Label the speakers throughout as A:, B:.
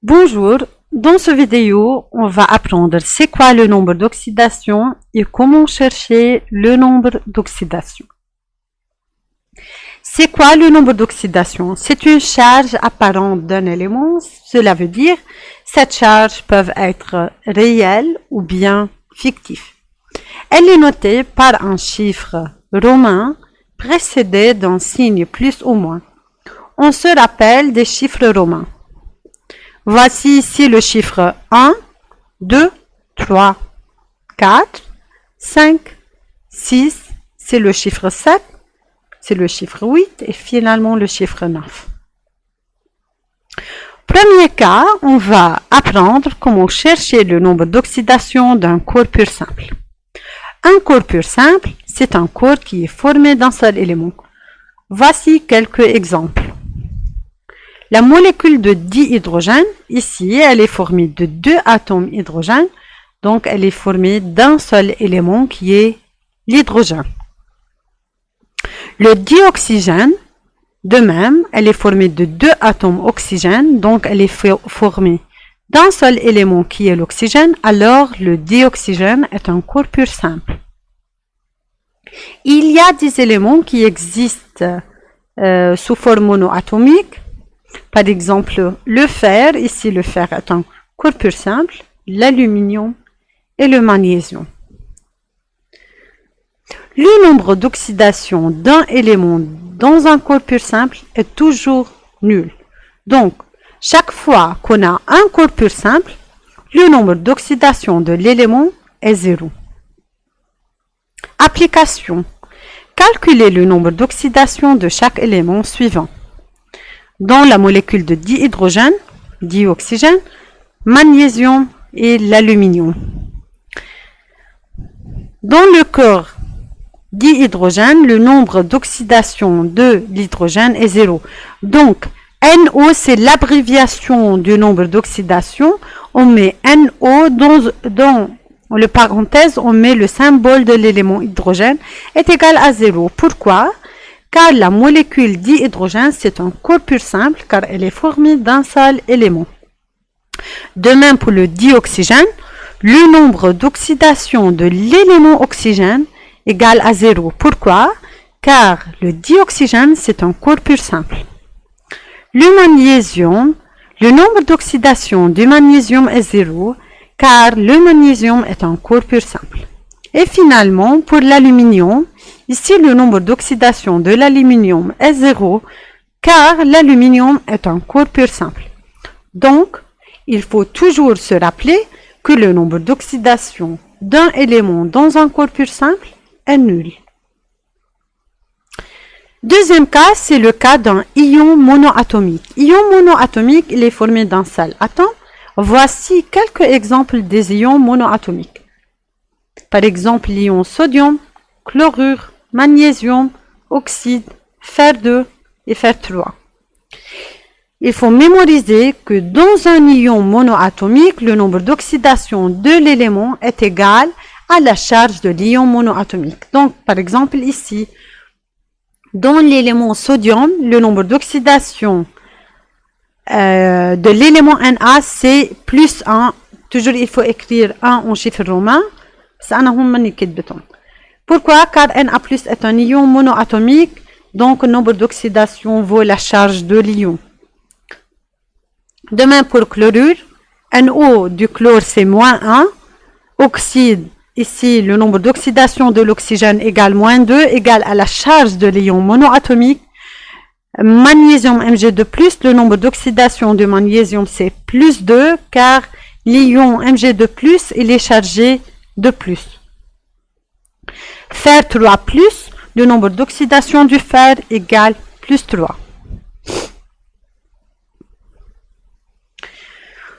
A: Bonjour, dans cette vidéo, on va apprendre c'est quoi le nombre d'oxydation et comment chercher le nombre d'oxydation. C'est quoi le nombre d'oxydation? C'est une charge apparente d'un élément, cela veut dire cette charge peut être réelle ou bien fictive. Elle est notée par un chiffre romain précédé d'un signe plus ou moins. On se rappelle des chiffres romains. Voici ici le chiffre 1, 2, 3, 4, 5, 6, c'est le chiffre 7, c'est le chiffre 8 et finalement le chiffre 9. Premier cas, on va apprendre comment chercher le nombre d'oxydation d'un corps pur simple. Un corps pur simple, c'est un corps qui est formé d'un seul élément. Voici quelques exemples. La molécule de dihydrogène, ici, elle est formée de deux atomes hydrogène, donc elle est formée d'un seul élément qui est l'hydrogène. Le dioxygène, de même, elle est formée de deux atomes oxygène, donc elle est formée d'un seul élément qui est l'oxygène, alors le dioxygène est un corps pur simple. Il y a des éléments qui existent sous forme monoatomique. Par exemple, le fer, ici le fer est un corps pur simple, l'aluminium et le magnésium. Le nombre d'oxydation d'un élément dans un corps pur simple est toujours nul. Donc, chaque fois qu'on a un corps pur simple, le nombre d'oxydation de l'élément est 0. Application. Calculez le nombre d'oxydation de chaque élément suivant. Dans la molécule de dihydrogène, dioxygène, magnésium et l'aluminium. Dans le corps dihydrogène, le nombre d'oxydation de l'hydrogène est 0. Donc, NO, c'est l'abréviation du nombre d'oxydation. On met NO dans le parenthèse, on met le symbole de l'élément hydrogène est égal à 0. Pourquoi? Car la molécule dihydrogène, c'est un corps pur simple, car elle est formée d'un seul élément. De même pour le dioxygène, le nombre d'oxydation de l'élément oxygène est égal à 0. Pourquoi? Car le dioxygène, c'est un corps pur simple. Le magnésium, le nombre d'oxydation du magnésium est 0, car le magnésium est un corps pur simple. Et finalement, pour l'aluminium, ici le nombre d'oxydation de l'aluminium est 0, car l'aluminium est un corps pur simple. Donc, il faut toujours se rappeler que le nombre d'oxydation d'un élément dans un corps pur simple est nul. Deuxième cas, c'est le cas d'un ion monoatomique. Ion monoatomique, il est formé d'un seul atome. Voici quelques exemples des ions monoatomiques. Par exemple, l'ion sodium, chlorure, magnésium, oxyde, fer 2 et fer 3. Il faut mémoriser que dans un ion monoatomique, le nombre d'oxydation de l'élément est égal à la charge de l'ion monoatomique. Donc, par exemple, ici, dans l'élément sodium, le nombre d'oxydation de l'élément Na, c'est plus 1. Toujours, il faut écrire 1 en chiffre romain. Pourquoi? Car Na+ est un ion monoatomique, donc le nombre d'oxydation vaut la charge de l'ion. De même pour chlorure, NO du chlore c'est moins 1, oxyde, ici le nombre d'oxydation de l'oxygène égale moins 2, égale à la charge de l'ion monoatomique. Magnésium Mg2+, le nombre d'oxydation de magnésium c'est plus 2, car l'ion Mg2+, il est chargé de plus. Fer 3+, le nombre d'oxydation du fer égale plus 3.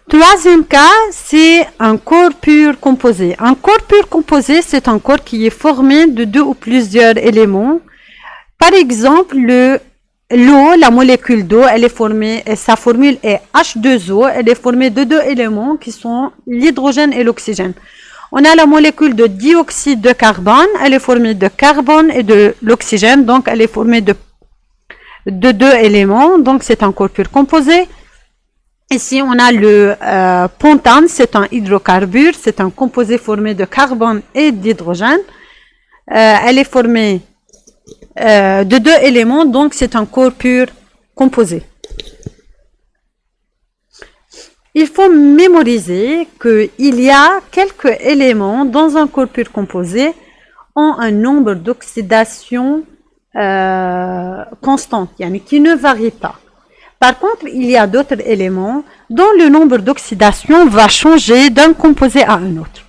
A: Troisième cas, c'est un corps pur composé. Un corps pur composé, c'est un corps qui est formé de deux ou plusieurs éléments. Par exemple, l'eau, la molécule d'eau, elle est formée, et sa formule est H2O, elle est formée de deux éléments qui sont l'hydrogène et l'oxygène. On a la molécule de dioxyde de carbone, elle est formée de carbone et de l'oxygène, donc elle est formée de deux éléments, donc c'est un corps pur composé. Ici, on a le pentane, c'est un hydrocarbure, c'est un composé formé de carbone et d'hydrogène. Elle est formée de deux éléments, donc c'est un corps pur composé. Il faut mémoriser qu'il y a quelques éléments dans un corps pur composé ont un nombre d'oxydation constant, qui ne varie pas. Par contre, il y a d'autres éléments dont le nombre d'oxydation va changer d'un composé à un autre.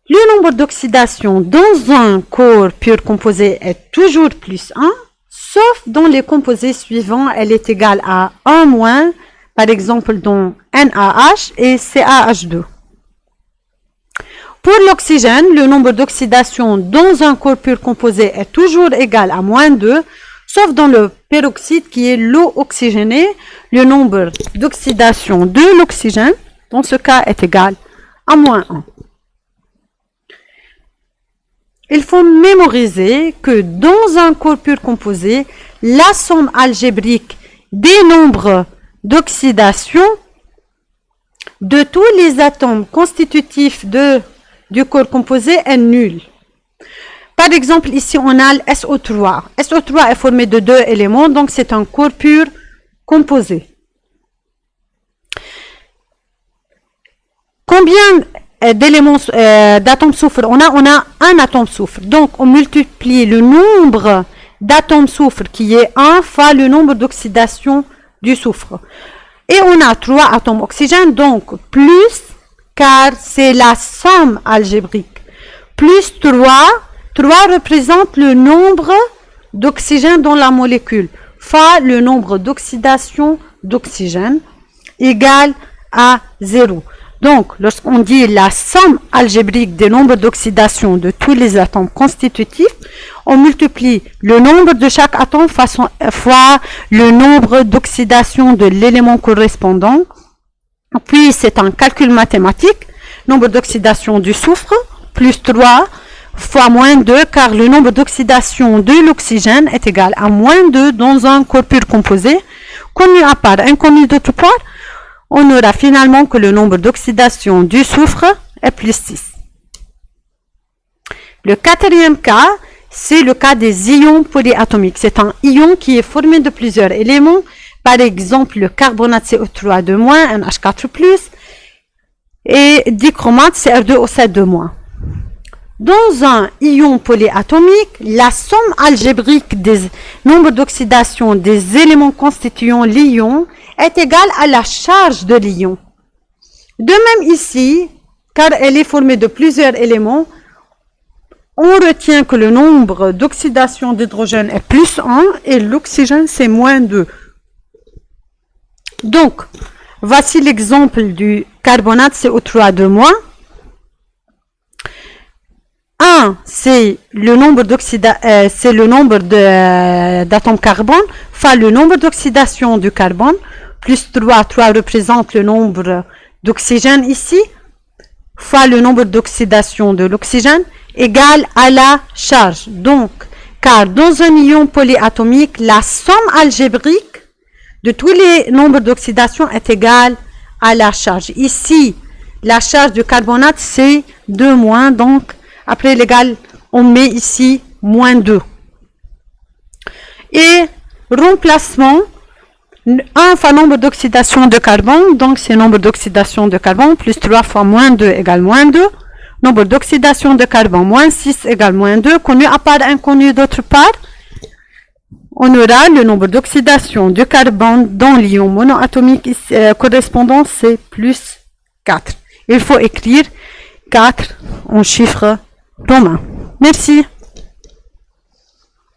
A: Le nombre d'oxydation dans un corps pur composé est toujours plus 1, sauf dans les composés suivants, elle est égale à 1 moins, par exemple dans NaH et CaH2. Pour l'oxygène, le nombre d'oxydation dans un corps pur composé est toujours égal à moins 2, sauf dans le peroxyde qui est l'eau oxygénée, le nombre d'oxydation de l'oxygène, dans ce cas, est égal à moins 1. Il faut mémoriser que dans un corps pur composé, la somme algébrique des nombres d'oxydation de tous les atomes constitutifs du corps composé est nulle. Par exemple, ici, on a le SO3. SO3 est formé de deux éléments, donc c'est un corps pur composé. Combien d'éléments, d'atomes soufre on a un atome soufre. Donc, on multiplie le nombre d'atomes soufre qui est 1 fois le nombre d'oxydation du soufre. Et on a 3 atomes oxygène, donc plus, car c'est la somme algébrique, plus 3 représente le nombre d'oxygène dans la molécule, fois le nombre d'oxydation d'oxygène, égale à 0. Donc, lorsqu'on dit la somme algébrique des nombres d'oxydation de tous les atomes constitutifs, on multiplie le nombre de chaque atome fois le nombre d'oxydation de l'élément correspondant. Puis, c'est un calcul mathématique. Nombre d'oxydation du soufre, plus 3 fois moins 2, car le nombre d'oxydation de l'oxygène est égal à moins 2 dans un corps pur composé, connu à part, inconnu d'autre part. On aura finalement que le nombre d'oxydation du soufre est plus 6. Le quatrième cas, c'est le cas des ions polyatomiques. C'est un ion qui est formé de plusieurs éléments. Par exemple, le carbonate CO3 de moins, NH4+, et dichromate CR2O7 de moins. Dans un ion polyatomique, la somme algébrique des nombres d'oxydation des éléments constituant l'ion est égale à la charge de l'ion. De même ici, car elle est formée de plusieurs éléments, on retient que le nombre d'oxydation d'hydrogène est plus 1 et l'oxygène c'est moins 2. Donc, voici l'exemple du carbonate CO3 de moins. 1, c'est le nombre d'atomes carbone, fois le nombre d'oxydation du carbone, plus 3 représente le nombre d'oxygène ici, fois le nombre d'oxydation de l'oxygène, égale à la charge. Donc, car dans un ion polyatomique, la somme algébrique de tous les nombres d'oxydation est égale à la charge. Ici, la charge du carbonate, c'est 2 moins, donc après l'égal, on met ici moins 2. Et remplacement, 1 fois nombre d'oxydation de carbone, donc c'est nombre d'oxydation de carbone, plus 3 fois moins 2 égale moins 2. Nombre d'oxydation de carbone, moins 6 égale moins 2. Connu à part, inconnu d'autre part. On aura le nombre d'oxydation de carbone dans l'ion monoatomique correspondant, c'est plus 4. Il faut écrire 4 en chiffres romains. Merci.